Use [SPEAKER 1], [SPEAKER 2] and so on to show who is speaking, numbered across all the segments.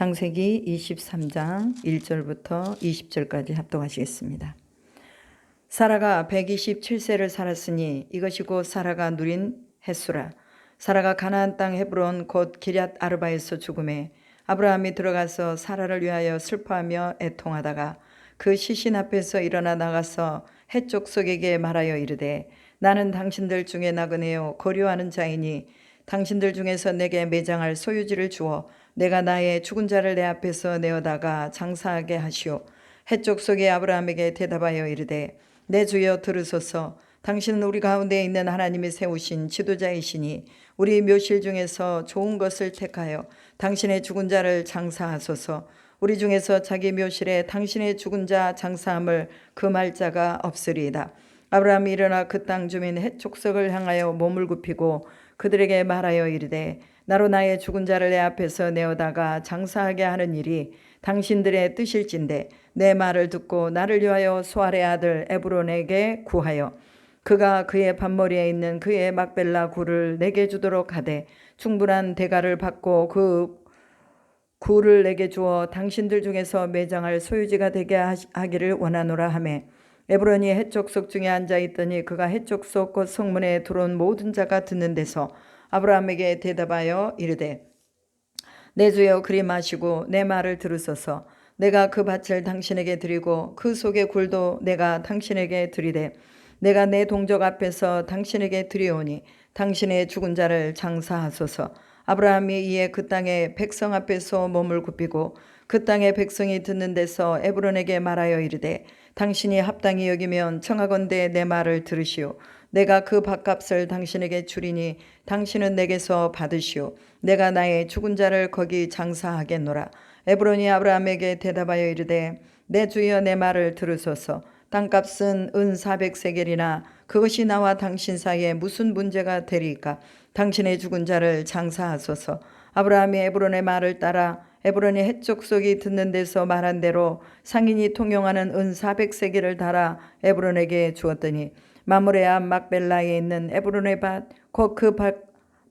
[SPEAKER 1] 창세기 23장 1절부터 20절까지 합독하시겠습니다. 사라가 127세를 살았으니 이것이 곧 사라가 누린 햇수라. 사라가 가나안 땅 헤브론 곧 기럇 아르바에서 죽음에 아브라함이 들어가서 사라를 위하여 슬퍼하며 애통하다가 그 시신 앞에서 일어나 나가서 헷 족속에게 말하여 이르되 나는 당신들 중에 나그네요 거류하는 자이니 당신들 중에서 내게 매장할 소유지를 주어 내가 나의 죽은 자를 내 앞에서 내어다가 장사하게 하시오. 헷 족속의 아브라함에게 대답하여 이르되 내 주여 들으소서. 당신은 우리 가운데 있는 하나님이 세우신 지도자이시니 우리 묘실 중에서 좋은 것을 택하여 당신의 죽은 자를 장사하소서. 우리 중에서 자기 묘실에 당신의 죽은 자 장사함을 금할 자가 없으리이다. 아브라함이 일어나 그 땅 주민 헷 족속을 향하여 몸을 굽히고 그들에게 말하여 이르되 나로 나의 죽은 자를 내 앞에서 내어다가 장사하게 하는 일이 당신들의 뜻일진데 내 말을 듣고 나를 위하여 소알의 아들 에브론에게 구하여 그가 그의 밭머리에 있는 그의 막벨라 굴을 내게 주도록 하되 충분한 대가를 받고 그 굴을 내게 주어 당신들 중에서 매장할 소유지가 되게 하기를 원하노라 하매 에브론이 헷 족속 중에 앉아있더니 그가 헷 족속 곧 성문에 들어온 모든 자가 듣는 데서 아브라함에게 대답하여 이르되 내 주여 그리 마시고 내 말을 들으소서. 내가 그 밭을 당신에게 드리고 그 속의 굴도 내가 당신에게 드리되 내가 내 동족 앞에서 당신에게 드리오니 당신의 죽은 자를 장사하소서. 아브라함이 이에 그 땅의 백성 앞에서 몸을 굽히고 그 땅의 백성이 듣는 데서 에브론에게 말하여 이르되 당신이 합당히 여기면 청하건대 내 말을 들으시오. 내가 그 밭값을 당신에게 주리니 당신은 내게서 받으시오. 내가 나의 죽은 자를 거기 장사하겠노라. 에브론이 아브라함에게 대답하여 이르되 내 주여 내 말을 들으소서. 땅값은 은 400세겔이나 그것이 나와 당신 사이에 무슨 문제가 되리까? 당신의 죽은 자를 장사하소서. 아브라함이 에브론의 말을 따라 에브론이 헷 족속이 듣는 데서 말한 대로 상인이 통용하는 은 400세겔을 달아 에브론에게 주었더니 마므레 앞 막벨라에 있는 에브론의 밭 곧 그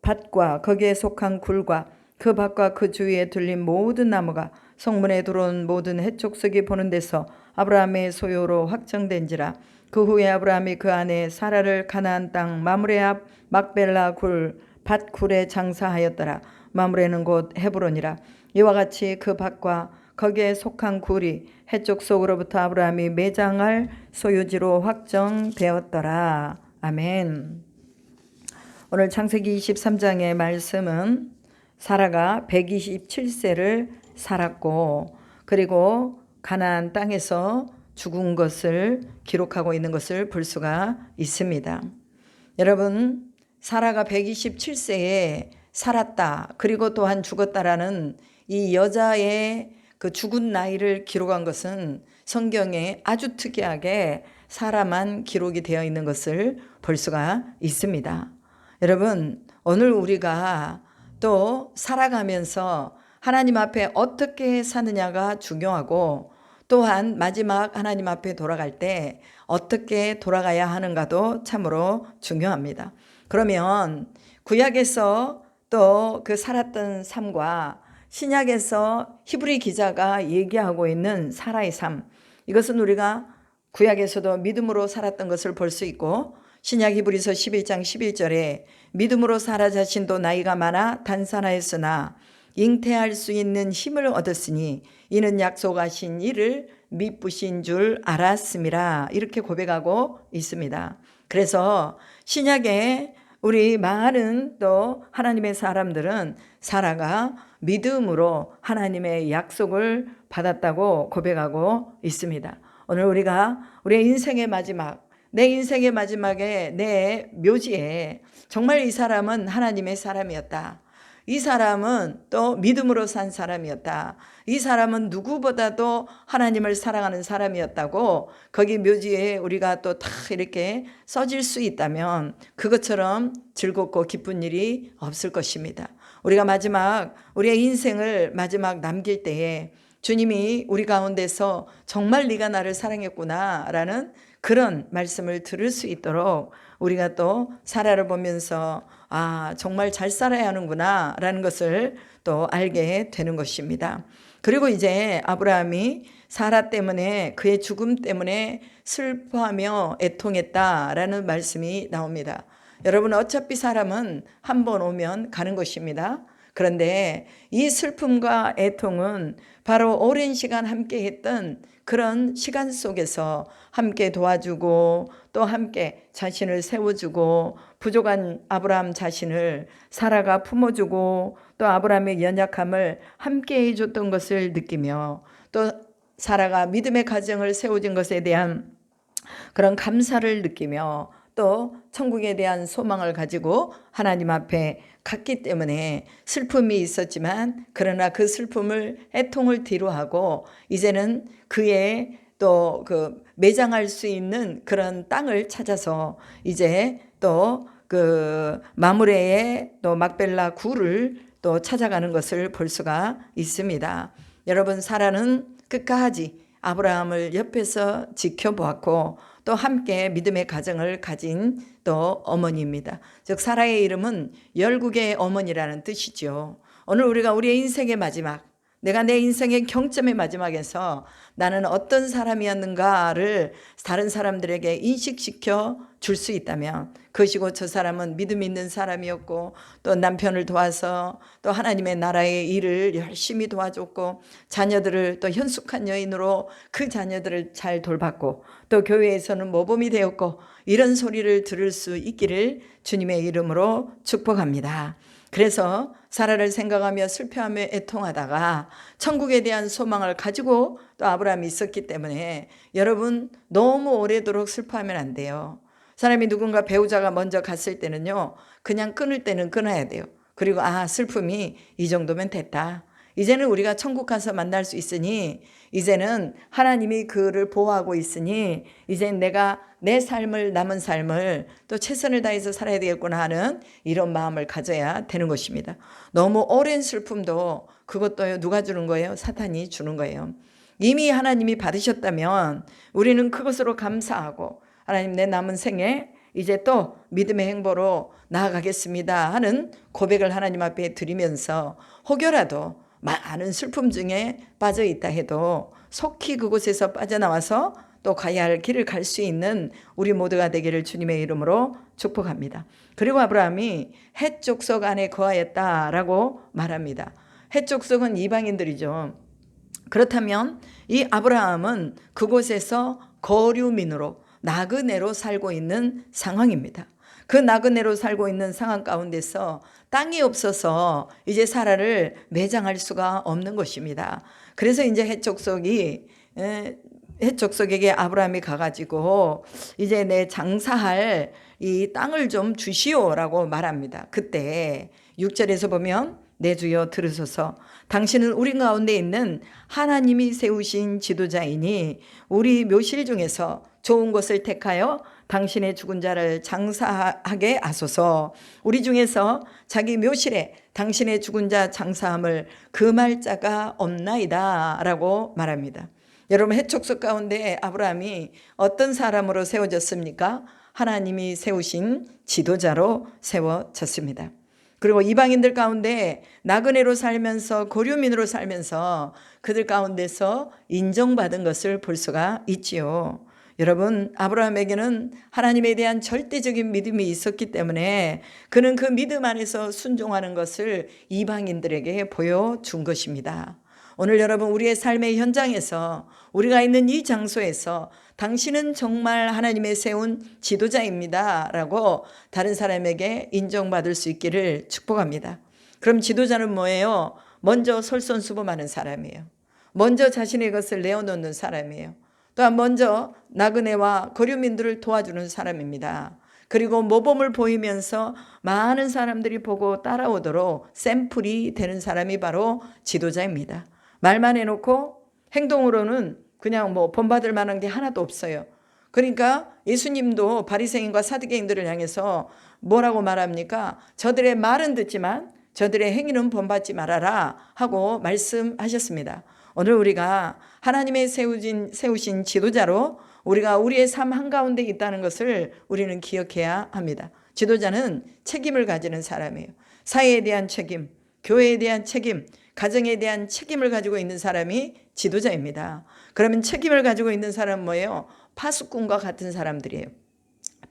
[SPEAKER 1] 밭과 거기에 속한 굴과 그 밭과 그 주위에 둘린 모든 나무가 성문에 들어온 모든 헷 족속이 보는 데서 아브라함의 소유로 확정된지라. 그 후에 아브라함이 그 안에 사라를 가나안 땅 마므레 앞 막벨라 밭 굴에 장사하였더라. 마므레는 곧 헤브론이라. 이와 같이 그 밭과 거기에 속한 굴이 헷 족속으로부터 아브라함이 매장할 소유지로 확정되었더라. 아멘. 오늘 창세기 23장의 말씀은 사라가 127세를 살았고 그리고 가나안 땅에서 죽은 것을 기록하고 있는 것을 볼 수가 있습니다. 여러분, 사라가 127세에 살았다 그리고 또한 죽었다라는 이 여자의 그 죽은 나이를 기록한 것은 성경에 아주 특이하게 사라만 기록이 되어 있는 것을 볼 수가 있습니다. 여러분, 오늘 우리가 또 살아가면서 하나님 앞에 어떻게 사느냐가 중요하고 또한 마지막 하나님 앞에 돌아갈 때 어떻게 돌아가야 하는가도 참으로 중요합니다. 그러면 구약에서 또 그 살았던 삶과 신약에서 히브리 기자가 얘기하고 있는 사라의 삶, 이것은 우리가 구약에서도 믿음으로 살았던 것을 볼 수 있고 신약 히브리서 11장 11절에 믿음으로 사라 자신도 나이가 많아 단산하였으나 잉태할 수 있는 힘을 얻었으니 이는 약속하신 이를 미쁘신 줄 알았음이라 이렇게 고백하고 있습니다. 그래서 신약에 우리 많은 또 하나님의 사람들은 사라가 믿음으로 하나님의 약속을 받았다고 고백하고 있습니다. 오늘 우리가 우리의 인생의 마지막, 내 인생의 마지막에 내 묘지에 정말 이 사람은 하나님의 사람이었다. 이 사람은 또 믿음으로 산 사람이었다. 이 사람은 누구보다도 하나님을 사랑하는 사람이었다고 거기 묘지에 우리가 또 다 이렇게 써질 수 있다면 그것처럼 즐겁고 기쁜 일이 없을 것입니다. 우리가 마지막 우리의 인생을 마지막 남길 때에 주님이 우리 가운데서 정말 네가 나를 사랑했구나 라는 그런 말씀을 들을 수 있도록 우리가 또 사라를 보면서 정말 잘 살아야 하는구나 라는 것을 또 알게 되는 것입니다. 그리고 이제 아브라함이 사라 때문에, 그의 죽음 때문에 슬퍼하며 애통했다라는 말씀이 나옵니다. 여러분, 어차피 사람은 한 번 오면 가는 것입니다. 그런데 이 슬픔과 애통은 바로 오랜 시간 함께 했던 그런 시간 속에서 함께 도와주고 또 함께 자신을 세워주고 부족한 아브라함 자신을 사라가 품어주고 또 아브라함의 연약함을 함께 해줬던 것을 느끼며 또 사라가 믿음의 가정을 세워준 것에 대한 그런 감사를 느끼며 또 천국에 대한 소망을 가지고 하나님 앞에 갔기 때문에 슬픔이 있었지만 그러나 그 슬픔을 애통을 뒤로하고 이제는 그의 또 그 매장할 수 있는 그런 땅을 찾아서 이제 또 그 마므레의 또 막벨라 굴을 또 찾아가는 것을 볼 수가 있습니다. 여러분, 사라는 끝까지 아브라함을 옆에서 지켜보았고 또 함께 믿음의 가정을 가진 또 어머니입니다. 즉 사라의 이름은 열국의 어머니라는 뜻이죠. 오늘 우리가 우리의 인생의 마지막, 내가 내 인생의 경점의 마지막에서 나는 어떤 사람이었는가를 다른 사람들에게 인식시켜 줄 수 있다면 그것이고 저 사람은 믿음 있는 사람이었고 또 남편을 도와서 또 하나님의 나라의 일을 열심히 도와줬고 자녀들을 또 현숙한 여인으로 그 자녀들을 잘 돌봤고 또 교회에서는 모범이 되었고 이런 소리를 들을 수 있기를 주님의 이름으로 축복합니다. 그래서 사라를 생각하며 슬퍼하며 애통하다가 천국에 대한 소망을 가지고 또 아브라함이 있었기 때문에 여러분 너무 오래도록 슬퍼하면 안 돼요. 사람이 누군가 배우자가 먼저 갔을 때는요, 그냥 끊을 때는 끊어야 돼요. 그리고 슬픔이 이 정도면 됐다. 이제는 우리가 천국 가서 만날 수 있으니 이제는 하나님이 그를 보호하고 있으니 이제 내가 내 삶을, 남은 삶을 또 최선을 다해서 살아야 되겠구나 하는 이런 마음을 가져야 되는 것입니다. 너무 오랜 슬픔도 그것도 누가 주는 거예요? 사탄이 주는 거예요. 이미 하나님이 받으셨다면 우리는 그것으로 감사하고 하나님, 내 남은 생에 이제 또 믿음의 행보로 나아가겠습니다 하는 고백을 하나님 앞에 드리면서 혹여라도 많은 슬픔 중에 빠져 있다 해도 속히 그곳에서 빠져나와서 또 가야 할 길을 갈 수 있는 우리 모두가 되기를 주님의 이름으로 축복합니다. 그리고 아브라함이 헷 족속 안에 거하였다라고 말합니다. 헷 족속은 이방인들이죠. 그렇다면 이 아브라함은 그곳에서 거류민으로 나그네로 살고 있는 상황입니다. 그 나그네로 살고 있는 상황 가운데서 땅이 없어서 이제 사라를 매장할 수가 없는 것입니다. 그래서 이제 헷 족속에게 아브라함이 가가지고 이제 내 장사할 이 땅을 좀 주시오라고 말합니다. 그때 6절에서 보면 내 주여 들으소서, 당신은 우리 가운데 있는 하나님이 세우신 지도자이니 우리 묘실 중에서 좋은 것을 택하여 당신의 죽은 자를 장사하게 하소서. 우리 중에서 자기 묘실에 당신의 죽은 자 장사함을 금할 자가 없나이다 라고 말합니다. 여러분, 헷 족속 가운데 아브라함이 어떤 사람으로 세워졌습니까? 하나님이 세우신 지도자로 세워졌습니다. 그리고 이방인들 가운데 나그네로 살면서 고류민으로 살면서 그들 가운데서 인정받은 것을 볼 수가 있지요. 여러분, 아브라함에게는 하나님에 대한 절대적인 믿음이 있었기 때문에 그는 그 믿음 안에서 순종하는 것을 이방인들에게 보여준 것입니다. 오늘 여러분, 우리의 삶의 현장에서 우리가 있는 이 장소에서 당신은 정말 하나님의 세운 지도자입니다 라고 다른 사람에게 인정받을 수 있기를 축복합니다. 그럼 지도자는 뭐예요? 먼저 솔선수범하는 사람이에요. 먼저 자신의 것을 내어놓는 사람이에요. 또한 먼저 나그네와 거류민들을 도와주는 사람입니다. 그리고 모범을 보이면서 많은 사람들이 보고 따라오도록 샘플이 되는 사람이 바로 지도자입니다. 말만 해놓고 행동으로는 그냥 본받을 만한 게 하나도 없어요. 그러니까 예수님도 바리새인과 사두개인들을 향해서 뭐라고 말합니까? 저들의 말은 듣지만 저들의 행위는 본받지 말아라 하고 말씀하셨습니다. 오늘 우리가 하나님의 세우신 지도자로 우리가 우리의 삶 한가운데 있다는 것을 우리는 기억해야 합니다. 지도자는 책임을 가지는 사람이에요. 사회에 대한 책임, 교회에 대한 책임, 가정에 대한 책임을 가지고 있는 사람이 지도자입니다. 그러면 책임을 가지고 있는 사람은 뭐예요? 파수꾼과 같은 사람들이에요.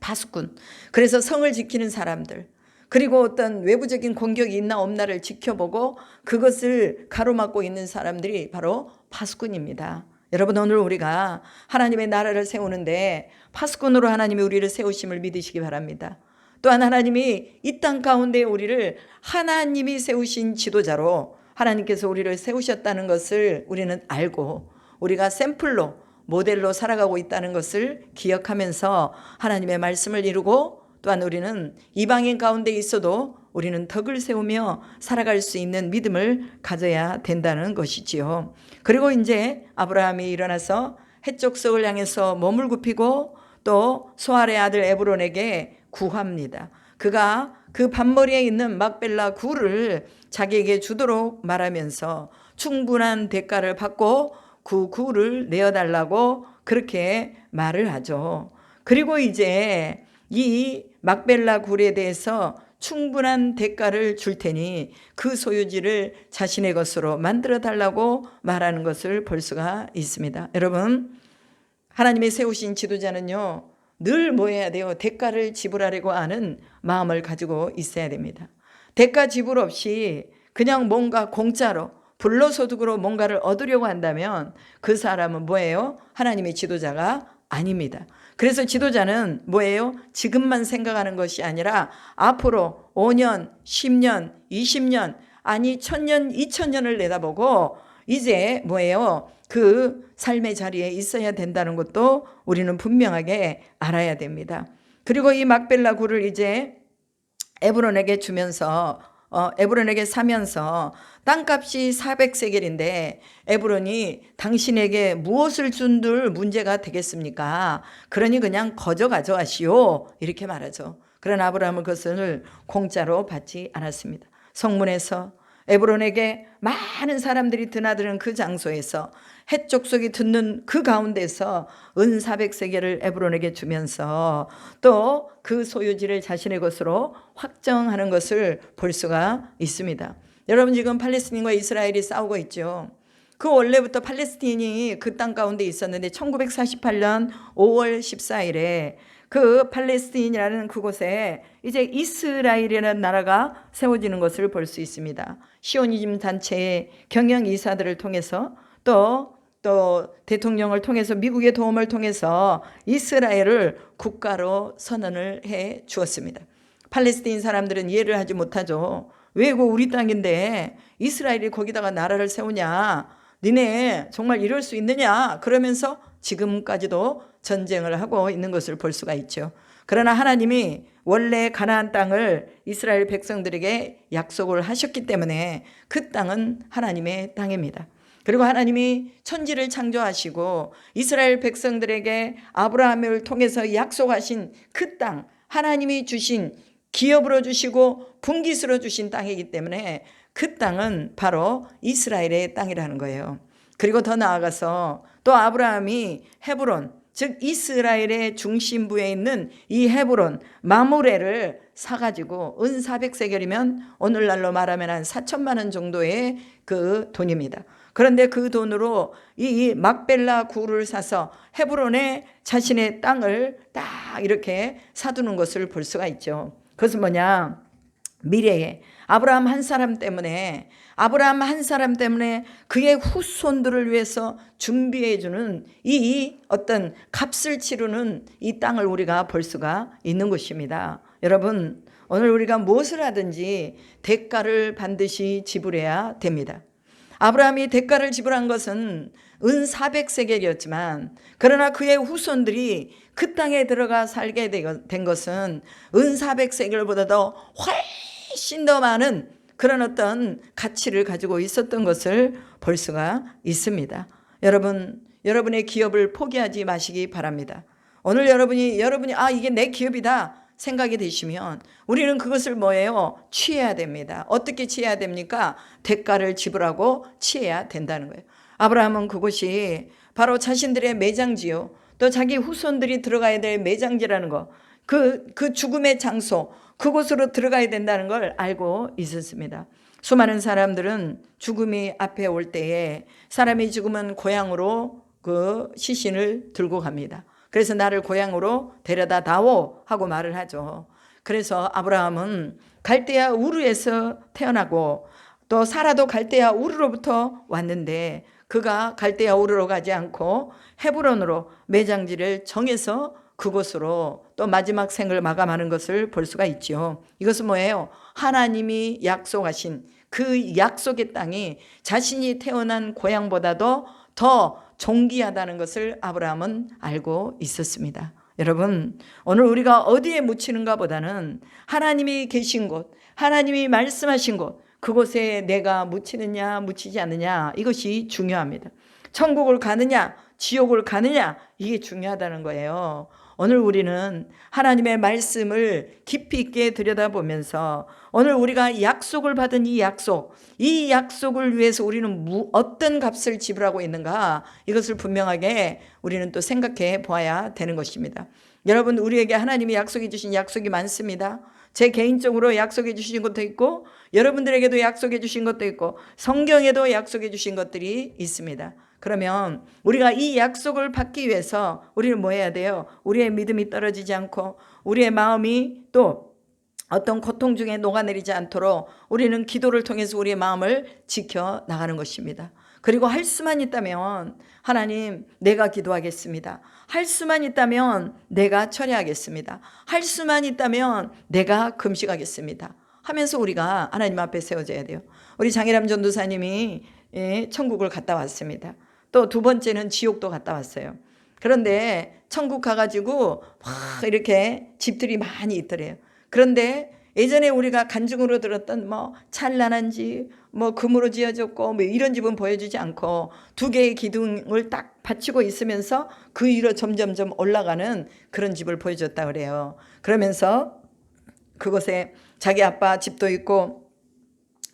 [SPEAKER 1] 파수꾼. 그래서 성을 지키는 사람들. 그리고 어떤 외부적인 공격이 있나 없나를 지켜보고 그것을 가로막고 있는 사람들이 바로 파수꾼입니다. 여러분, 오늘 우리가 하나님의 나라를 세우는데 파수꾼으로 하나님이 우리를 세우심을 믿으시기 바랍니다. 또한 하나님이 이 땅 가운데 우리를 하나님이 세우신 지도자로 하나님께서 우리를 세우셨다는 것을 우리는 알고 우리가 샘플로 모델로 살아가고 있다는 것을 기억하면서 하나님의 말씀을 이루고 또한 우리는 이방인 가운데 있어도 우리는 덕을 세우며 살아갈 수 있는 믿음을 가져야 된다는 것이지요. 그리고 이제 아브라함이 일어나서 해족속을 향해서 몸을 굽히고 또 소알의 아들 에브론에게 구합니다. 그가 그 반머리에 있는 막벨라 굴을 자기에게 주도록 말하면서 충분한 대가를 받고 그 굴을 내어달라고 그렇게 말을 하죠. 그리고 이제 이 막벨라 굴에 대해서 충분한 대가를 줄 테니 그 소유지를 자신의 것으로 만들어 달라고 말하는 것을 볼 수가 있습니다. 여러분, 하나님이 세우신 지도자는요, 늘 뭐 해야 돼요? 대가를 지불하려고 하는 마음을 가지고 있어야 됩니다. 대가 지불 없이 그냥 뭔가 공짜로 불로소득으로 뭔가를 얻으려고 한다면 그 사람은 뭐예요? 하나님의 지도자가 아닙니다. 그래서 지도자는 뭐예요? 지금만 생각하는 것이 아니라 앞으로 5년, 10년, 20년, 아니 1000년, 2000년을 내다보고 이제 뭐예요? 그 삶의 자리에 있어야 된다는 것도 우리는 분명하게 알아야 됩니다. 그리고 이 막벨라 굴을 이제 에브론에게 주면서 에브론에게 사면서 땅값이 400세겔인데 에브론이 당신에게 무엇을 준들 문제가 되겠습니까? 그러니 그냥 거저 가져가시오, 이렇게 말하죠. 그러나 아브라함은 그것을 공짜로 받지 않았습니다. 성문에서 에브론에게 많은 사람들이 드나드는 그 장소에서 헷족속이 듣는 그 가운데서 은 400세겔을 에브론에게 주면서 또 그 소유지를 자신의 것으로 확정하는 것을 볼 수가 있습니다. 여러분, 지금 팔레스틴과 이스라엘이 싸우고 있죠. 그 원래부터 팔레스틴이 그 땅 가운데 있었는데 1948년 5월 14일에 그 팔레스틴이라는 그곳에 이제 이스라엘이라는 나라가 세워지는 것을 볼 수 있습니다. 시오니즘 단체의 경영 이사들을 통해서 또 대통령을 통해서 미국의 도움을 통해서 이스라엘을 국가로 선언을 해 주었습니다. 팔레스틴 사람들은 이해를 하지 못하죠. 왜 이거 우리 땅인데 이스라엘이 거기다가 나라를 세우냐, 니네 정말 이럴 수 있느냐, 그러면서 지금까지도 전쟁을 하고 있는 것을 볼 수가 있죠. 그러나 하나님이 원래 가나안 땅을 이스라엘 백성들에게 약속을 하셨기 때문에 그 땅은 하나님의 땅입니다. 그리고 하나님이 천지를 창조하시고 이스라엘 백성들에게 아브라함을 통해서 약속하신 그 땅, 하나님이 주신 기업으로 주시고 분깃으로 주신 땅이기 때문에 그 땅은 바로 이스라엘의 땅이라는 거예요. 그리고 더 나아가서 또 아브라함이 헤브론, 즉 이스라엘의 중심부에 있는 이 헤브론 마므레를 사가지고 은 400세겔이면 오늘날로 말하면 한 4천만 원 정도의 그 돈입니다. 그런데 그 돈으로 이 막벨라 굴을 사서 헤브론에 자신의 땅을 딱 이렇게 사두는 것을 볼 수가 있죠. 그것은 뭐냐? 미래에 아브라함 한 사람 때문에 그의 후손들을 위해서 준비해 주는 이 어떤 값을 치르는 이 땅을 우리가 볼 수가 있는 것입니다. 여러분, 오늘 우리가 무엇을 하든지 대가를 반드시 지불해야 됩니다. 아브라함이 대가를 지불한 것은 은 400세겔이었지만 그러나 그의 후손들이 그 땅에 들어가 살게 된 것은 은 400세겔보다도 훨씬 더 많은 그런 어떤 가치를 가지고 있었던 것을 볼 수가 있습니다. 여러분, 여러분의 기업을 포기하지 마시기 바랍니다. 오늘 여러분이 이게 내 기업이다 생각이 되시면 우리는 그것을 뭐예요? 취해야 됩니다. 어떻게 취해야 됩니까? 대가를 지불하고 취해야 된다는 거예요. 아브라함은 그곳이 바로 자신들의 매장지요, 또 자기 후손들이 들어가야 될 매장지라는 거, 그 죽음의 장소, 그곳으로 들어가야 된다는 걸 알고 있었습니다. 수많은 사람들은 죽음이 앞에 올 때에 사람이 죽으면 고향으로 그 시신을 들고 갑니다. 그래서 나를 고향으로 데려다 다오 하고 말을 하죠. 그래서 아브라함은 갈대아 우르에서 태어나고 또 사라도 갈대아 우르로부터 왔는데 그가 갈대아 우르로 가지 않고 헤브론으로 매장지를 정해서 그곳으로 또 마지막 생을 마감하는 것을 볼 수가 있죠. 이것은 뭐예요? 하나님이 약속하신 그 약속의 땅이 자신이 태어난 고향보다도 더 존귀하다는 것을 아브라함은 알고 있었습니다. 여러분, 오늘 우리가 어디에 묻히는가 보다는 하나님이 계신 곳, 하나님이 말씀하신 곳, 그곳에 내가 묻히느냐 묻히지 않느냐, 이것이 중요합니다. 천국을 가느냐 지옥을 가느냐, 이게 중요하다는 거예요. 오늘 우리는 하나님의 말씀을 깊이 있게 들여다보면서 오늘 우리가 약속을 받은 이 약속을 위해서 우리는 어떤 값을 지불하고 있는가, 이것을 분명하게 우리는 또 생각해 보아야 되는 것입니다. 여러분, 우리에게 하나님이 약속해 주신 약속이 많습니다. 제 개인적으로 약속해 주신 것도 있고 여러분들에게도 약속해 주신 것도 있고 성경에도 약속해 주신 것들이 있습니다. 그러면 우리가 이 약속을 받기 위해서 우리는 뭐 해야 돼요? 우리의 믿음이 떨어지지 않고 우리의 마음이 또 어떤 고통 중에 녹아내리지 않도록 우리는 기도를 통해서 우리의 마음을 지켜나가는 것입니다. 그리고 할 수만 있다면 하나님, 내가 기도하겠습니다. 할 수만 있다면 내가 철회하겠습니다. 할 수만 있다면 내가 금식하겠습니다 하면서 우리가 하나님 앞에 세워져야 돼요. 우리 장혜람 전도사님이 천국을 갔다 왔습니다. 또 두 번째는 지옥도 갔다 왔어요. 그런데 천국 가가지고 막 이렇게 집들이 많이 있더래요. 그런데 예전에 우리가 간증으로 들었던 뭐 찬란한 집, 뭐 금으로 지어졌고 뭐 이런 집은 보여주지 않고 두 개의 기둥을 딱 받치고 있으면서 그 위로 점점점 올라가는 그런 집을 보여줬다 그래요. 그러면서 그곳에 자기 아빠 집도 있고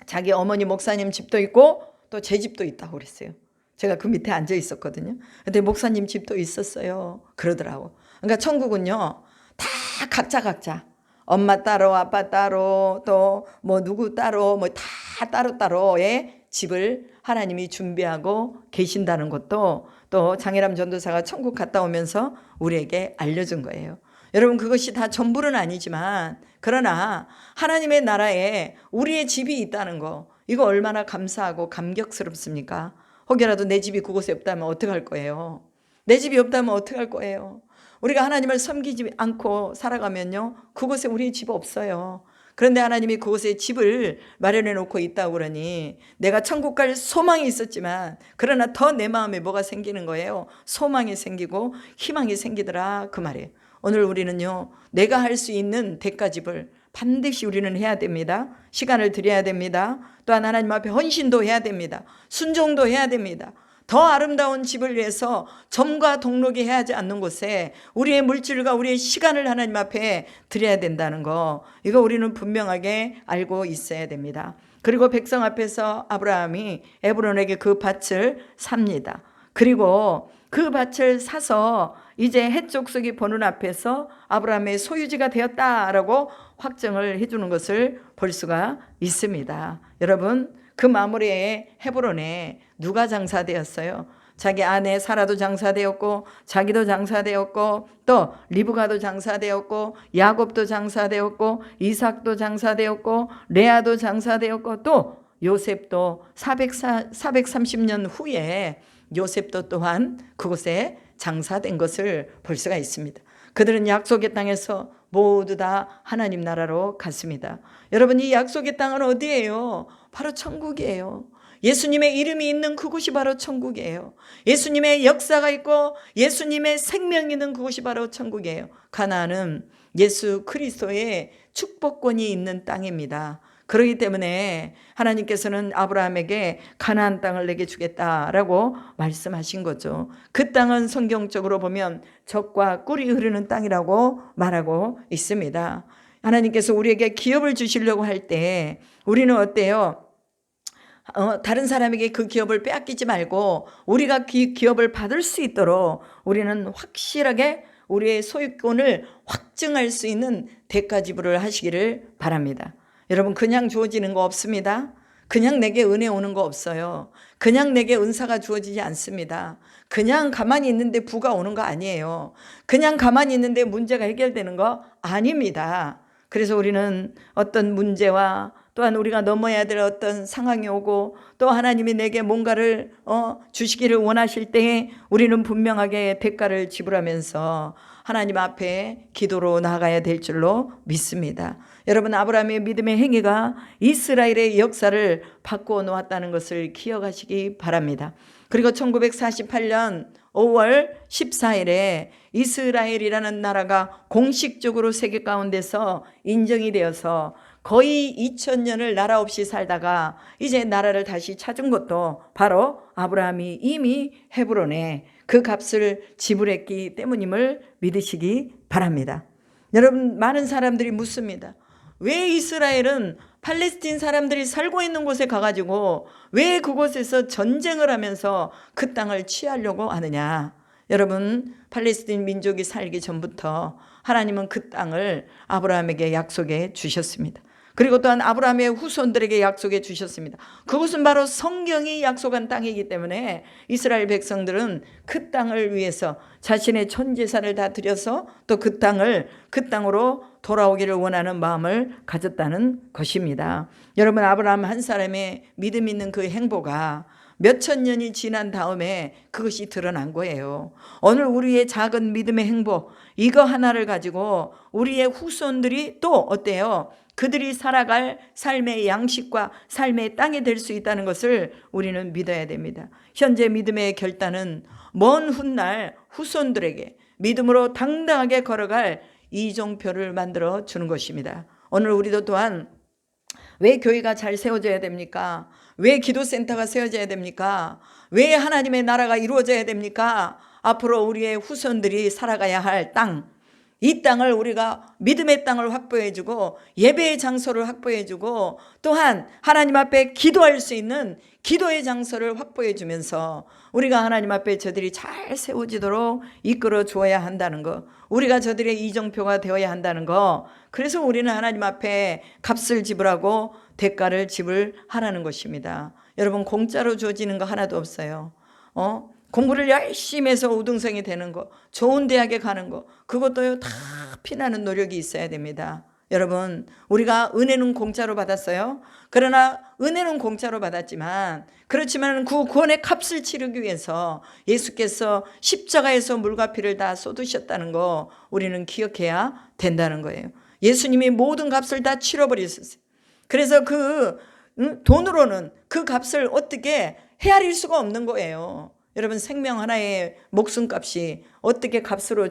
[SPEAKER 1] 자기 어머니 목사님 집도 있고 또 제 집도 있다고 그랬어요. 제가 그 밑에 앉아 있었거든요. 근데 목사님 집도 있었어요. 그러더라고. 그러니까 천국은요, 다 각자 엄마 따로 아빠 따로 또 뭐 누구 따로 뭐 다 따로따로의 집을 하나님이 준비하고 계신다는 것도 또 장혜람 전도사가 천국 갔다 오면서 우리에게 알려준 거예요. 여러분, 그것이 다 전부는 아니지만 그러나 하나님의 나라에 우리의 집이 있다는 거, 이거 얼마나 감사하고 감격스럽습니까? 혹여라도 내 집이 그곳에 없다면 어떡할 거예요? 내 집이 없다면 어떡할 거예요? 우리가 하나님을 섬기지 않고 살아가면요, 그곳에 우리 집 없어요. 그런데 하나님이 그곳에 집을 마련해 놓고 있다고 그러니 내가 천국 갈 소망이 있었지만 그러나 더 내 마음에 뭐가 생기는 거예요? 소망이 생기고 희망이 생기더라, 그 말이에요. 오늘 우리는요, 내가 할 수 있는 대가집을 반드시 우리는 해야 됩니다. 시간을 들여야 됩니다. 또한 하나님 앞에 헌신도 해야 됩니다. 순종도 해야 됩니다. 더 아름다운 집을 위해서 점과 동록이 해야지 않는 곳에 우리의 물질과 우리의 시간을 하나님 앞에 드려야 된다는 거, 이거 우리는 분명하게 알고 있어야 됩니다. 그리고 백성 앞에서 아브라함이 에브론에게 그 밭을 삽니다. 그리고 그 밭을 사서 이제 헷족속이 보는 앞에서 아브라함의 소유지가 되었다라고 확정을 해주는 것을 볼 수가 있습니다. 여러분, 그 마무리에 헤브론에 누가 장사되었어요? 자기 아내 사라도 장사되었고 자기도 장사되었고 또 리브가도 장사되었고 야곱도 장사되었고 이삭도 장사되었고 레아도 장사되었고 또 요셉도 430년 후에 요셉도 또한 그곳에 장사된 것을 볼 수가 있습니다. 그들은 약속의 땅에서 모두 다 하나님 나라로 갔습니다. 여러분, 이 약속의 땅은 어디예요? 바로 천국이에요. 예수님의 이름이 있는 그곳이 바로 천국이에요. 예수님의 역사가 있고 예수님의 생명이 있는 그곳이 바로 천국이에요. 가나안은 예수 그리스도의 축복권이 있는 땅입니다. 그렇기 때문에 하나님께서는 아브라함에게 가나안 땅을 내게 주겠다라고 말씀하신 거죠. 그 땅은 성경적으로 보면 젖과 꿀이 흐르는 땅이라고 말하고 있습니다. 하나님께서 우리에게 기업을 주시려고 할 때 우리는 어때요? 다른 사람에게 그 기업을 빼앗기지 말고 우리가 기업을 받을 수 있도록 우리는 확실하게 우리의 소유권을 확증할 수 있는 대가 지불을 하시기를 바랍니다. 여러분, 그냥 주어지는 거 없습니다. 그냥 내게 은혜 오는 거 없어요. 그냥 내게 은사가 주어지지 않습니다. 그냥 가만히 있는데 부가 오는 거 아니에요. 그냥 가만히 있는데 문제가 해결되는 거 아닙니다. 그래서 우리는 어떤 문제와 또한 우리가 넘어야 될 어떤 상황이 오고 또 하나님이 내게 뭔가를 주시기를 원하실 때에 우리는 분명하게 대가를 지불하면서 하나님 앞에 기도로 나아가야 될 줄로 믿습니다. 여러분, 아브라함의 믿음의 행위가 이스라엘의 역사를 바꾸어 놓았다는 것을 기억하시기 바랍니다. 그리고 1948년 5월 14일에 이스라엘이라는 나라가 공식적으로 세계 가운데서 인정이 되어서 거의 2000년을 나라 없이 살다가 이제 나라를 다시 찾은 것도 바로 아브라함이 이미 헤브론에 그 값을 지불했기 때문임을 믿으시기 바랍니다. 여러분, 많은 사람들이 묻습니다. 왜 이스라엘은 팔레스틴 사람들이 살고 있는 곳에 가가지고 왜 그곳에서 전쟁을 하면서 그 땅을 취하려고 하느냐? 여러분, 팔레스틴 민족이 살기 전부터 하나님은 그 땅을 아브라함에게 약속해 주셨습니다. 그리고 또한 아브라함의 후손들에게 약속해 주셨습니다. 그것은 바로 성경이 약속한 땅이기 때문에 이스라엘 백성들은 그 땅을 위해서 자신의 전 재산을 다 드려서 또 그 땅으로 돌아오기를 원하는 마음을 가졌다는 것입니다. 여러분, 아브라함 한 사람의 믿음 있는 그 행보가 몇천 년이 지난 다음에 그것이 드러난 거예요. 오늘 우리의 작은 믿음의 행보, 이거 하나를 가지고 우리의 후손들이 또 어때요? 그들이 살아갈 삶의 양식과 삶의 땅이 될 수 있다는 것을 우리는 믿어야 됩니다. 현재 믿음의 결단은 먼 훗날 후손들에게 믿음으로 당당하게 걸어갈 이정표를 만들어 주는 것입니다. 오늘 우리도 또한 왜 교회가 잘 세워져야 됩니까? 왜 기도센터가 세워져야 됩니까? 왜 하나님의 나라가 이루어져야 됩니까? 앞으로 우리의 후손들이 살아가야 할 땅, 이 땅을 우리가 믿음의 땅을 확보해주고 예배의 장소를 확보해주고 또한 하나님 앞에 기도할 수 있는 기도의 장소를 확보해주면서 우리가 하나님 앞에 저들이 잘 세워지도록 이끌어 주어야 한다는 것, 우리가 저들의 이정표가 되어야 한다는 것, 그래서 우리는 하나님 앞에 값을 지불하고 대가를 지불하라는 것입니다. 여러분, 공짜로 주어지는 거 하나도 없어요. 공부를 열심히 해서 우등생이 되는 거, 좋은 대학에 가는 거, 그것도요 다 피나는 노력이 있어야 됩니다. 여러분, 우리가 은혜는 공짜로 받았어요. 그러나 은혜는 공짜로 받았지만 그렇지만 그 구원의 값을 치르기 위해서 예수께서 십자가에서 물과 피를 다 쏟으셨다는 거 우리는 기억해야 된다는 거예요. 예수님이 모든 값을 다 치러버리셨어요. 그래서 그 돈으로는 그 값을 어떻게 헤아릴 수가 없는 거예요. 여러분, 생명 하나의 목숨값이 어떻게 값으로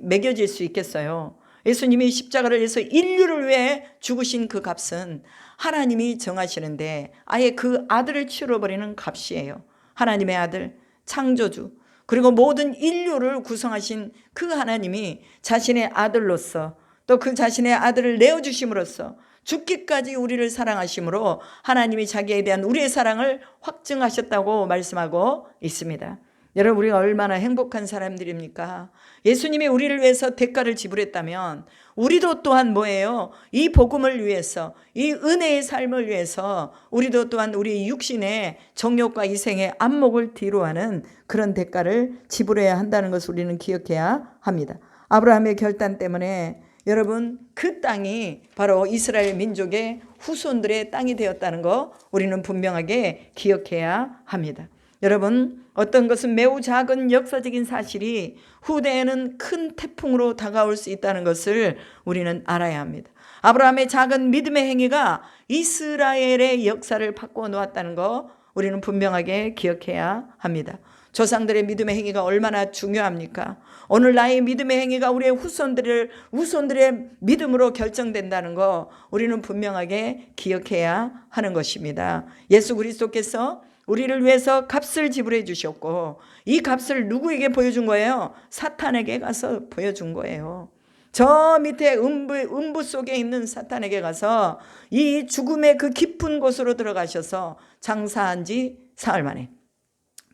[SPEAKER 1] 매겨질 수 있겠어요? 예수님이 십자가를 해서 인류를 위해 죽으신 그 값은 하나님이 정하시는데 아예 그 아들을 치러버리는 값이에요. 하나님의 아들, 창조주, 그리고 모든 인류를 구성하신 그 하나님이 자신의 아들로서 또 그 자신의 아들을 내어주심으로써 죽기까지 우리를 사랑하심으로 하나님이 자기에 대한 우리의 사랑을 확증하셨다고 말씀하고 있습니다. 여러분, 우리가 얼마나 행복한 사람들입니까? 예수님이 우리를 위해서 대가를 지불했다면 우리도 또한 뭐예요? 이 복음을 위해서, 이 은혜의 삶을 위해서 우리도 또한 우리 육신의 정욕과 이생의 안목을 뒤로하는 그런 대가를 지불해야 한다는 것을 우리는 기억해야 합니다. 아브라함의 결단 때문에 여러분, 그 땅이 바로 이스라엘 민족의 후손들의 땅이 되었다는 거 우리는 분명하게 기억해야 합니다. 여러분, 어떤 것은 매우 작은 역사적인 사실이 후대에는 큰 태풍으로 다가올 수 있다는 것을 우리는 알아야 합니다. 아브라함의 작은 믿음의 행위가 이스라엘의 역사를 바꿔 놓았다는 거 우리는 분명하게 기억해야 합니다. 조상들의 믿음의 행위가 얼마나 중요합니까? 오늘 나의 믿음의 행위가 우리의 후손들의 믿음으로 결정된다는 거 우리는 분명하게 기억해야 하는 것입니다. 예수 그리스도께서 우리를 위해서 값을 지불해 주셨고 이 값을 누구에게 보여준 거예요? 사탄에게 가서 보여준 거예요. 저 밑에 음부 속에 있는 사탄에게 가서 이 죽음의 그 깊은 곳으로 들어가셔서 장사한 지 사흘 만에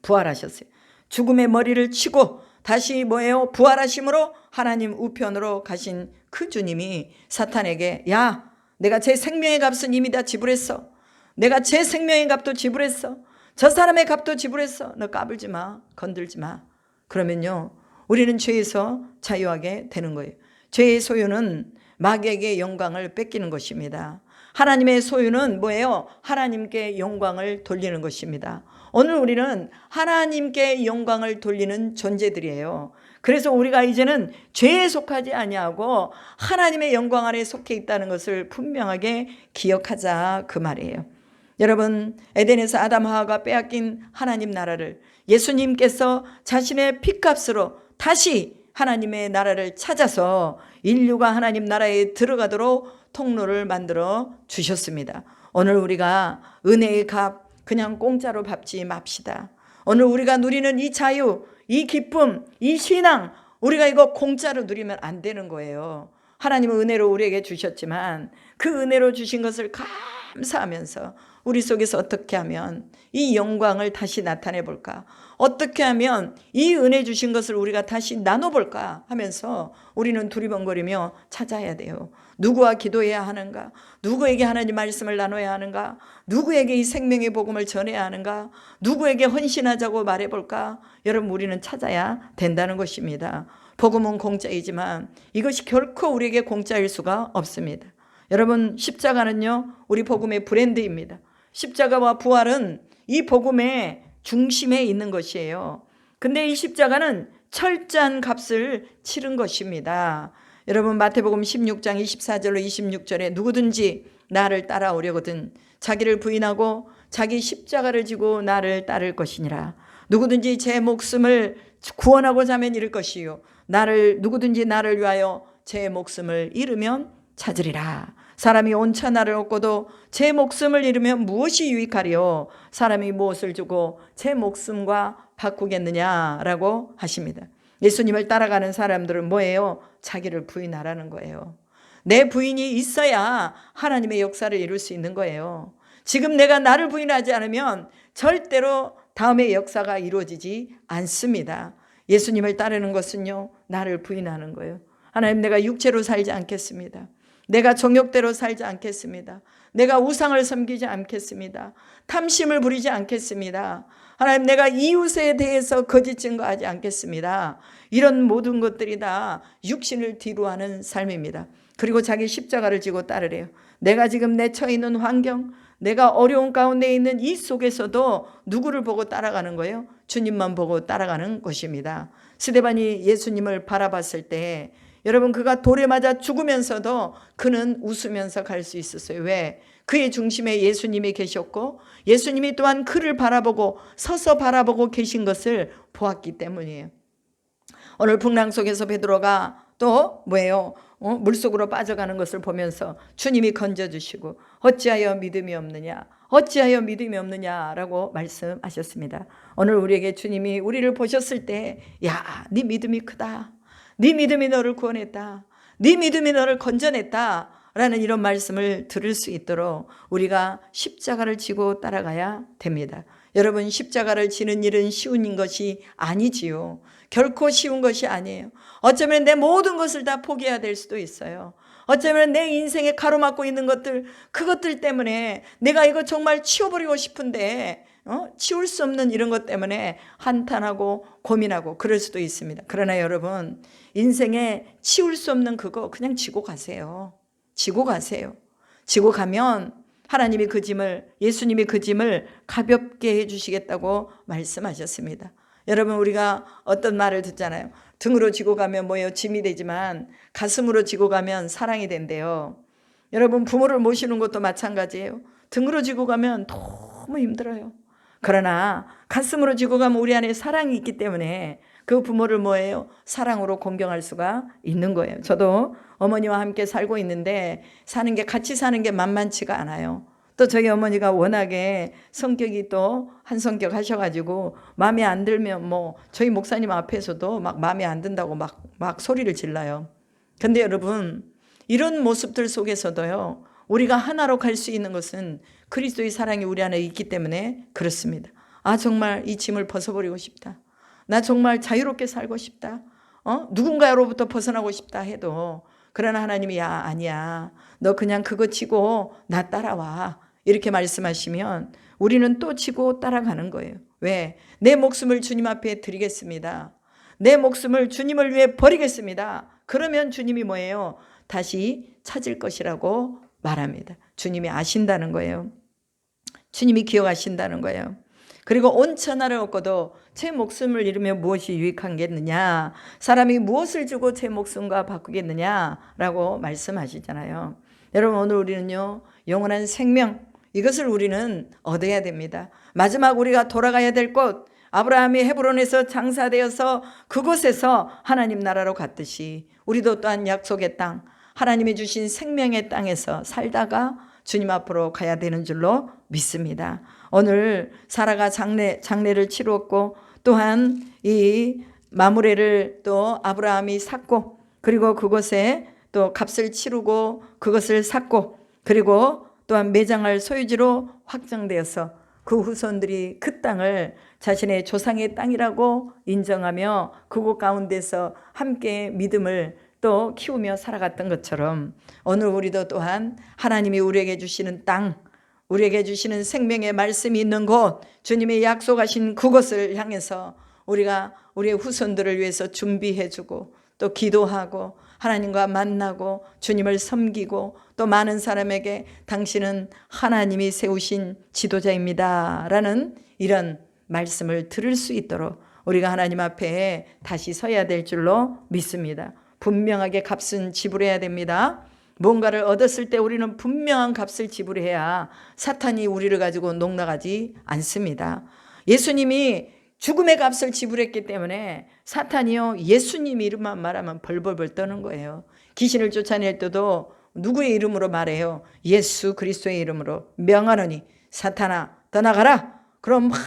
[SPEAKER 1] 부활하셨어요. 죽음의 머리를 치고 다시 뭐예요? 부활하심으로 하나님 우편으로 가신 그 주님이 사탄에게 야, 내가 제 생명의 값은 이미 다 지불했어. 내가 제 생명의 값도 지불했어. 저 사람의 값도 지불했어. 너 까불지 마. 건들지 마. 그러면요, 우리는 죄에서 자유하게 되는 거예요. 죄의 소유는 마귀에게 영광을 뺏기는 것입니다. 하나님의 소유는 뭐예요? 하나님께 영광을 돌리는 것입니다. 오늘 우리는 하나님께 영광을 돌리는 존재들이에요. 그래서 우리가 이제는 죄에 속하지 아니하고 하나님의 영광 아래 속해 있다는 것을 분명하게 기억하자, 그 말이에요. 여러분, 에덴에서 아담 하와가 빼앗긴 하나님 나라를 예수님께서 자신의 피값으로 다시 하나님의 나라를 찾아서 인류가 하나님 나라에 들어가도록 통로를 만들어 주셨습니다. 오늘 우리가 은혜의 값 그냥 공짜로 갚지 맙시다. 오늘 우리가 누리는 이 자유, 이 기쁨, 이 신앙, 우리가 이거 공짜로 누리면 안 되는 거예요. 하나님은 은혜로 우리에게 주셨지만 그 은혜로 주신 것을 감사하면서 우리 속에서 어떻게 하면 이 영광을 다시 나타내 볼까? 어떻게 하면 이 은혜 주신 것을 우리가 다시 나눠볼까 하면서 우리는 두리번거리며 찾아야 돼요. 누구와 기도해야 하는가? 누구에게 하나님 말씀을 나눠야 하는가? 누구에게 이 생명의 복음을 전해야 하는가? 누구에게 헌신하자고 말해볼까? 여러분, 우리는 찾아야 된다는 것입니다. 복음은 공짜이지만 이것이 결코 우리에게 공짜일 수가 없습니다. 여러분, 십자가는요, 우리 복음의 브랜드입니다. 십자가와 부활은 이 복음의 중심에 있는 것이에요. 근데 이 십자가는 철저한 값을 치른 것입니다. 여러분, 마태복음 16장 24절로 26절에 누구든지 나를 따라오려거든 자기를 부인하고 자기 십자가를 지고 나를 따를 것이니라. 누구든지 제 목숨을 구원하고자 하면 잃을 것이요 누구든지 나를 위하여 제 목숨을 잃으면 찾으리라. 사람이 온차 나를 얻고도 제 목숨을 잃으면 무엇이 유익하리요? 사람이 무엇을 주고 제 목숨과 바꾸겠느냐라고 하십니다. 예수님을 따라가는 사람들은 뭐예요? 자기를 부인하라는 거예요. 내 부인이 있어야 하나님의 역사를 이룰 수 있는 거예요. 지금 내가 나를 부인하지 않으면 절대로 다음의 역사가 이루어지지 않습니다. 예수님을 따르는 것은요, 나를 부인하는 거예요. 하나님, 내가 육체로 살지 않겠습니다. 내가 정욕대로 살지 않겠습니다. 내가 우상을 섬기지 않겠습니다. 탐심을 부리지 않겠습니다. 하나님, 내가 이웃에 대해서 거짓 증거하지 않겠습니다. 이런 모든 것들이 다 육신을 뒤로하는 삶입니다. 그리고 자기 십자가를 지고 따르래요. 내가 지금 내 처해 있는 환경, 내가 어려운 가운데 있는 이 속에서도 누구를 보고 따라가는 거예요? 주님만 보고 따라가는 것입니다. 스데반이 예수님을 바라봤을 때 여러분, 그가 돌에 맞아 죽으면서도 그는 웃으면서 갈 수 있었어요. 왜? 그의 중심에 예수님이 계셨고 예수님이 또한 그를 바라보고 서서 바라보고 계신 것을 보았기 때문이에요. 오늘 풍랑 속에서 베드로가 또 뭐예요? 물속으로 빠져가는 것을 보면서 주님이 건져주시고 어찌하여 믿음이 없느냐? 어찌하여 믿음이 없느냐라고 말씀하셨습니다. 오늘 우리에게 주님이 우리를 보셨을 때 야, 네 믿음이 크다. 네 믿음이 너를 구원했다. 네 믿음이 너를 건져냈다. 라는 이런 말씀을 들을 수 있도록 우리가 십자가를 지고 따라가야 됩니다. 여러분, 십자가를 지는 일은 쉬운 것이 아니지요. 결코 쉬운 것이 아니에요. 어쩌면 내 모든 것을 다 포기해야 될 수도 있어요. 어쩌면 내 인생에 가로막고 있는 것들, 그것들 때문에 내가 이거 정말 치워버리고 싶은데 치울 수 없는 이런 것 때문에 한탄하고 고민하고 그럴 수도 있습니다. 그러나 여러분, 인생에 치울 수 없는 그거 그냥 지고 가세요. 지고 가세요. 지고 가면 하나님이 그 짐을, 예수님이 그 짐을 가볍게 해주시겠다고 말씀하셨습니다. 여러분, 우리가 어떤 말을 듣잖아요. 등으로 지고 가면 뭐예요? 짐이 되지만 가슴으로 지고 가면 사랑이 된대요. 여러분, 부모를 모시는 것도 마찬가지예요. 등으로 지고 가면 너무 힘들어요. 그러나 가슴으로 지고 가면 우리 안에 사랑이 있기 때문에 그 부모를 뭐예요? 사랑으로 공경할 수가 있는 거예요. 저도 어머니와 함께 살고 있는데 같이 사는 게 만만치가 않아요. 또 저희 어머니가 워낙에 성격이 또 한 성격 하셔가지고 마음에 안 들면 저희 목사님 앞에서도 막 마음에 안 든다고 막 소리를 질러요. 근데 여러분, 이런 모습들 속에서도요, 우리가 하나로 갈 수 있는 것은 그리스도의 사랑이 우리 안에 있기 때문에 그렇습니다. 아, 정말 이 짐을 벗어버리고 싶다. 나 정말 자유롭게 살고 싶다. 누군가로부터 벗어나고 싶다 해도 그러나 하나님이 야 아니야. 너 그냥 그거 치고 나 따라와. 이렇게 말씀하시면 우리는 또 치고 따라가는 거예요. 왜? 내 목숨을 주님 앞에 드리겠습니다. 내 목숨을 주님을 위해 버리겠습니다. 그러면 주님이 뭐예요? 다시 찾을 것이라고 말합니다. 주님이 아신다는 거예요. 주님이 기억하신다는 거예요. 그리고 온 천하를 얻고도 제 목숨을 잃으면 무엇이 유익하겠느냐? 사람이 무엇을 주고 제 목숨과 바꾸겠느냐라고 말씀하시잖아요. 여러분 오늘 우리는요 영원한 생명 이것을 우리는 얻어야 됩니다. 마지막 우리가 돌아가야 될 곳 아브라함이 헤브론에서 장사되어서 그곳에서 하나님 나라로 갔듯이 우리도 또한 약속의 땅 하나님이 주신 생명의 땅에서 살다가 주님 앞으로 가야 되는 줄로 믿습니다. 오늘 사라가 장례를 치루었고 또한 이 마므레를 또 아브라함이 샀고 그리고 그곳에 또 값을 치르고 그것을 샀고 그리고 또한 매장할 소유지로 확정되어서 그 후손들이 그 땅을 자신의 조상의 땅이라고 인정하며 그곳 가운데서 함께 믿음을 또 키우며 살아갔던 것처럼 오늘 우리도 또한 하나님이 우리에게 주시는 땅 우리에게 주시는 생명의 말씀이 있는 곳 주님이 약속하신 그곳을 향해서 우리가 우리의 후손들을 위해서 준비해주고 또 기도하고 하나님과 만나고 주님을 섬기고 또 많은 사람에게 당신은 하나님이 세우신 지도자입니다 라는 이런 말씀을 들을 수 있도록 우리가 하나님 앞에 다시 서야 될 줄로 믿습니다. 분명하게 값은 지불해야 됩니다. 뭔가를 얻었을 때 우리는 분명한 값을 지불해야 사탄이 우리를 가지고 농락하지 않습니다. 예수님이 죽음의 값을 지불했기 때문에 사탄이요 예수님 이름만 말하면 벌벌벌 떠는 거예요. 귀신을 쫓아낼 때도 누구의 이름으로 말해요? 예수 그리스도의 이름으로 명하노니 사탄아 떠나가라. 그럼 막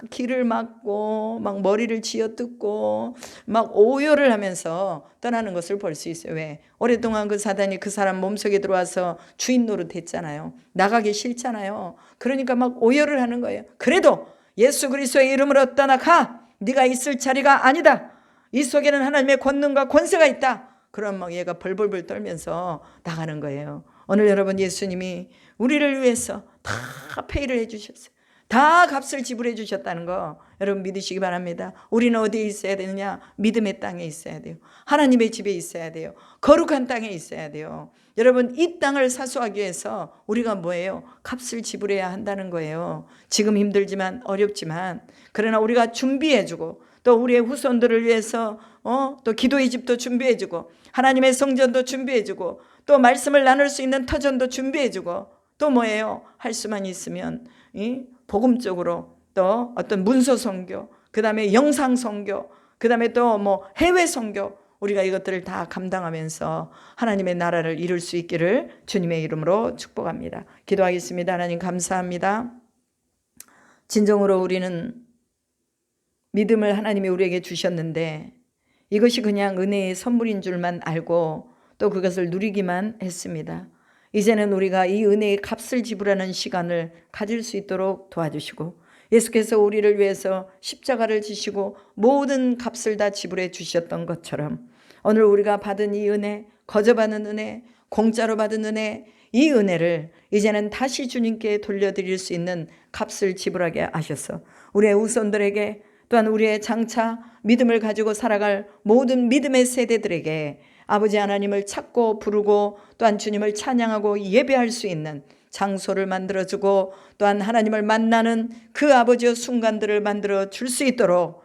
[SPEAKER 1] 길을 막고 막 머리를 쥐어뜯고 막 오열을 하면서 떠나는 것을 볼 수 있어요. 왜? 오랫동안 그 사단이 그 사람 몸속에 들어와서 주인 노릇했잖아요. 나가기 싫잖아요. 그러니까 막 오열을 하는 거예요. 그래도 예수 그리스도의 이름으로 떠나가. 네가 있을 자리가 아니다. 이 속에는 하나님의 권능과 권세가 있다. 그럼 막 얘가 벌벌벌 떨면서 나가는 거예요. 오늘 여러분 예수님이 우리를 위해서 다 페이를 해주셨어요. 다 값을 지불해 주셨다는 거 여러분 믿으시기 바랍니다. 우리는 어디에 있어야 되느냐? 믿음의 땅에 있어야 돼요. 하나님의 집에 있어야 돼요. 거룩한 땅에 있어야 돼요. 여러분 이 땅을 사수하기 위해서 우리가 뭐예요? 값을 지불해야 한다는 거예요. 지금 힘들지만 어렵지만 그러나 우리가 준비해주고 또 우리의 후손들을 위해서 또 기도의 집도 준비해주고 하나님의 성전도 준비해주고 또 말씀을 나눌 수 있는 터전도 준비해주고 또 뭐예요? 할 수만 있으면 복음적으로 또 어떤 문서 선교, 그 다음에 영상 선교, 그 다음에 또 뭐 해외 선교 우리가 이것들을 다 감당하면서 하나님의 나라를 이룰 수 있기를 주님의 이름으로 축복합니다. 기도하겠습니다. 하나님 감사합니다. 진정으로 우리는 믿음을 하나님이 우리에게 주셨는데 이것이 그냥 은혜의 선물인 줄만 알고 또 그것을 누리기만 했습니다. 이제는 우리가 이 은혜의 값을 지불하는 시간을 가질 수 있도록 도와주시고 예수께서 우리를 위해서 십자가를 지시고 모든 값을 다 지불해 주셨던 것처럼 오늘 우리가 받은 이 은혜, 거저받은 은혜, 공짜로 받은 은혜, 이 은혜를 이제는 다시 주님께 돌려드릴 수 있는 값을 지불하게 하셔서 우리의 후손들에게 또한 우리의 장차 믿음을 가지고 살아갈 모든 믿음의 세대들에게 아버지 하나님을 찾고 부르고 또한 주님을 찬양하고 예배할 수 있는 장소를 만들어주고 또한 하나님을 만나는 그 아버지의 순간들을 만들어 줄 수 있도록